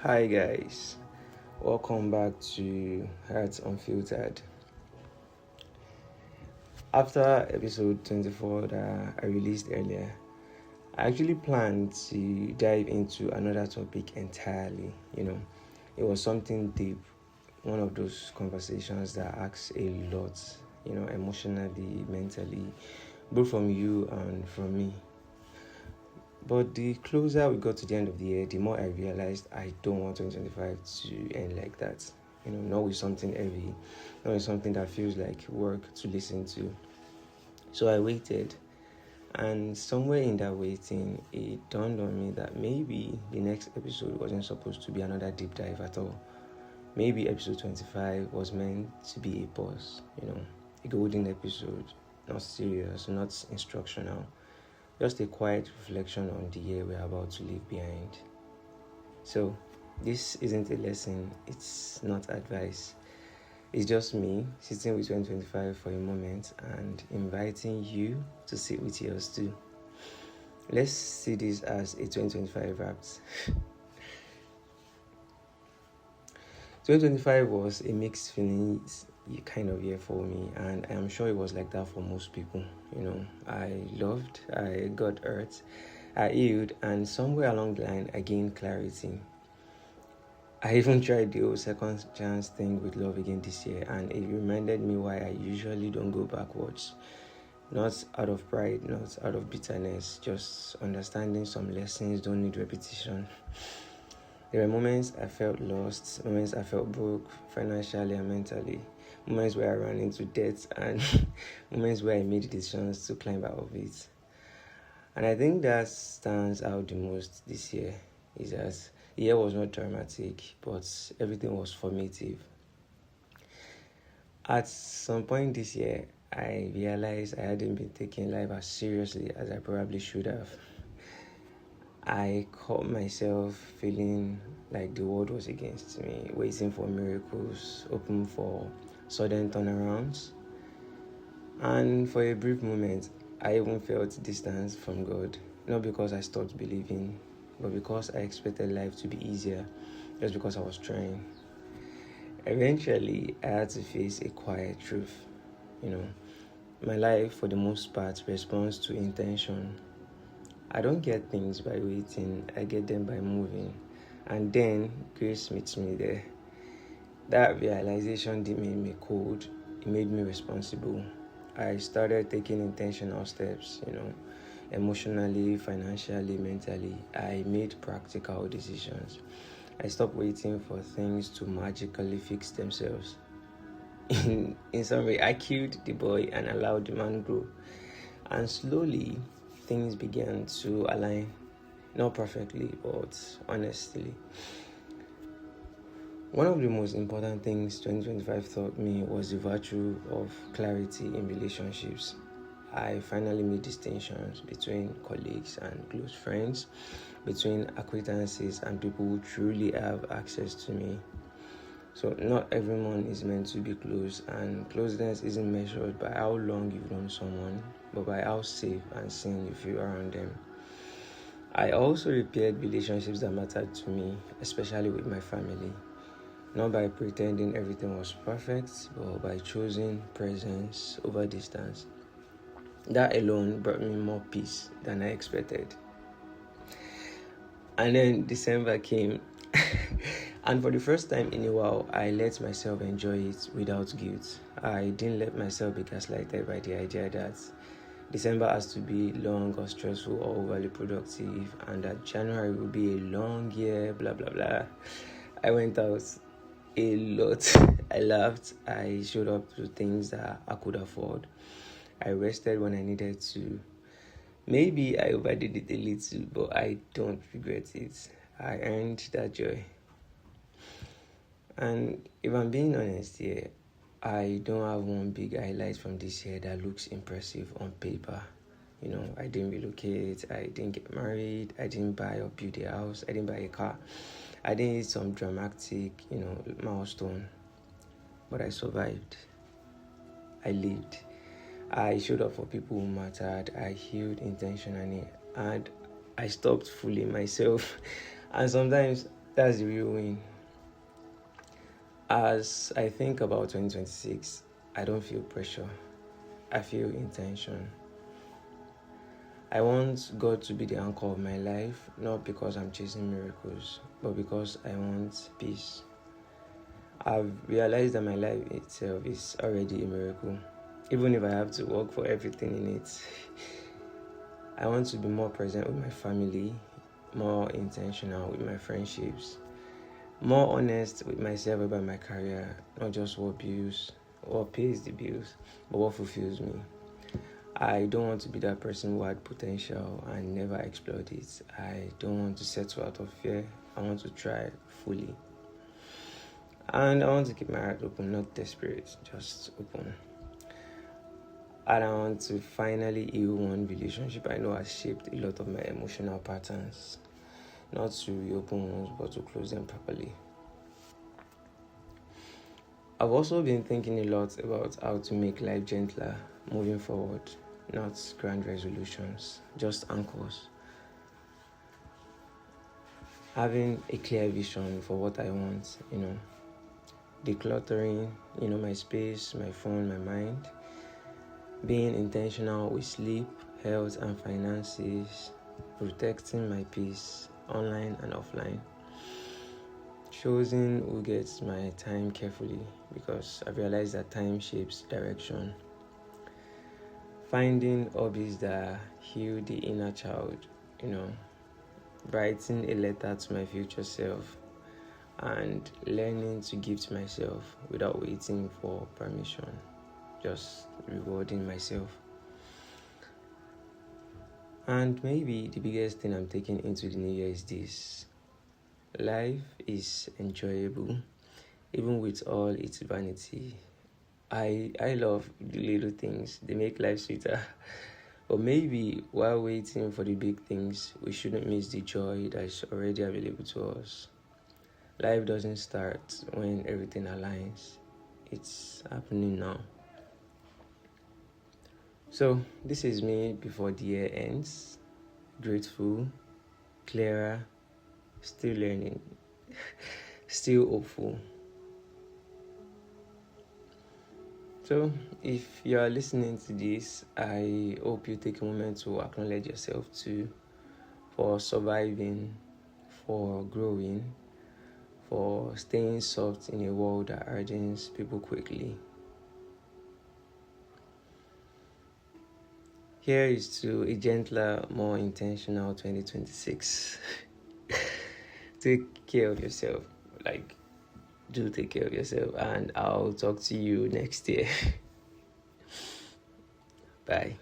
Hi guys, welcome back to Unfiltered. After episode 24 that I released earlier, I actually planned to dive into another topic entirely. It was something deep, one of those conversations that asks a lot, emotionally, mentally, both from you and from me. But the closer we got to the end of the year, the more I realized I don't want 2025 to end like that. Not with something heavy, not with something that feels like work to listen to. So I waited, and somewhere in that waiting, it dawned on me that maybe the next episode wasn't supposed to be another deep dive at all. Maybe episode 25 was meant to be a pause, a golden episode, not serious, not instructional. Just a quiet reflection on the year we're about to leave behind. So, this isn't a lesson, it's not advice. It's just me sitting with 2025 for a moment and inviting you to sit with yours too. Let's see this as a 2025 wrapped. 2025 was a mixed feelings kind of year for me, and I'm sure it was like that for most people. I loved, I got hurt, I healed, and somewhere along the line I gained clarity. I even tried the whole second chance thing with love again this year, and it reminded me why I usually don't go backwards. Not out of pride, not out of bitterness, just understanding some lessons don't need repetition. There were moments I felt lost, moments I felt broke financially and mentally, moments where I ran into debt, and moments where I made decisions to climb out of it. And I think that stands out the most this year is that the year was not dramatic, but everything was formative. At some point this year, I realized I hadn't been taking life as seriously as I probably should have. I caught myself feeling like the world was against me, waiting for miracles, hoping for sudden turnarounds. And for a brief moment, I even felt distance from God, not because I stopped believing, but because I expected life to be easier, just because I was trying. Eventually, I had to face a quiet truth. My life, for the most part, responds to intention. I don't get things by waiting, I get them by moving. And then grace meets me there. That realization didn't make me cold, it made me responsible. I started taking intentional steps, emotionally, financially, mentally. I made practical decisions. I stopped waiting for things to magically fix themselves. In some way, I killed the boy and allowed the man grow. And slowly, things began to align, not perfectly, but honestly. One of the most important things 2025 taught me was the virtue of clarity in relationships. I finally made distinctions between colleagues and close friends, between acquaintances and people who truly have access to me. So not everyone is meant to be close, and closeness isn't measured by how long you've known someone, but by how safe and seen you feel around them. I also repaired relationships that mattered to me, especially with my family. Not by pretending everything was perfect, but by choosing presence over distance. That alone brought me more peace than I expected. And then December came. And for the first time in a while, I let myself enjoy it without guilt. I didn't let myself be gaslighted by the idea that December has to be long or stressful or overly productive, and that January will be a long year, blah, blah, blah. I went out a lot. I laughed. I showed up to things that I could afford. I rested when I needed to. Maybe I overdid it a little, but I don't regret it. I earned that joy. And if I'm being honest here, I don't have one big highlight from this year that looks impressive on paper. I didn't relocate, I didn't get married, I didn't buy or build a house, I didn't buy a car. I didn't hit some dramatic, milestone. But I survived. I lived. I showed up for people who mattered. I healed intentionally, and I stopped fooling myself. And sometimes That's the real win. As I think about 2026, I don't feel pressure. I feel intention. I want God to be the anchor of my life, not because I'm chasing miracles, but because I want peace. I've realized that my life itself is already a miracle, even if I have to work for everything in it. I want to be more present with my family, more intentional with my friendships, more honest with myself about my career, not just what pays the bills, but what fulfills me. I don't want to be that person who had potential and never explored it. I don't want to settle out of fear. I want to try fully. And I want to keep my heart open, not desperate, just open. And I want to finally heal one relationship I know has shaped a lot of my emotional patterns. Not to reopen ones, but to close them properly. I've also been thinking a lot about how to make life gentler moving forward. Not grand resolutions, just anchors. Having a clear vision for what I want, decluttering, my space, my phone, my mind. Being intentional with sleep, health, and finances. Protecting my peace, online and offline. Choosing who gets my time carefully, because I've realized that time shapes direction. Finding hobbies that heal the inner child, writing a letter to my future self, and learning to give to myself without waiting for permission, just rewarding myself. And maybe the biggest thing I'm taking into the new year is this: life is enjoyable, even with all its vanity. I love the little things, they make life sweeter. But maybe while waiting for the big things, we shouldn't miss the joy that is already available to us. Life doesn't start when everything aligns, it's happening now. So, this is me before the year ends. Grateful, clearer, still learning, still hopeful. So, if you are listening to this, I hope you take a moment to acknowledge yourself too, for surviving, for growing, for staying soft in a world that urges people quickly. Here is to a gentler, more intentional 2026. Take care of yourself. Do take care of yourself, and I'll talk to you next year. Bye.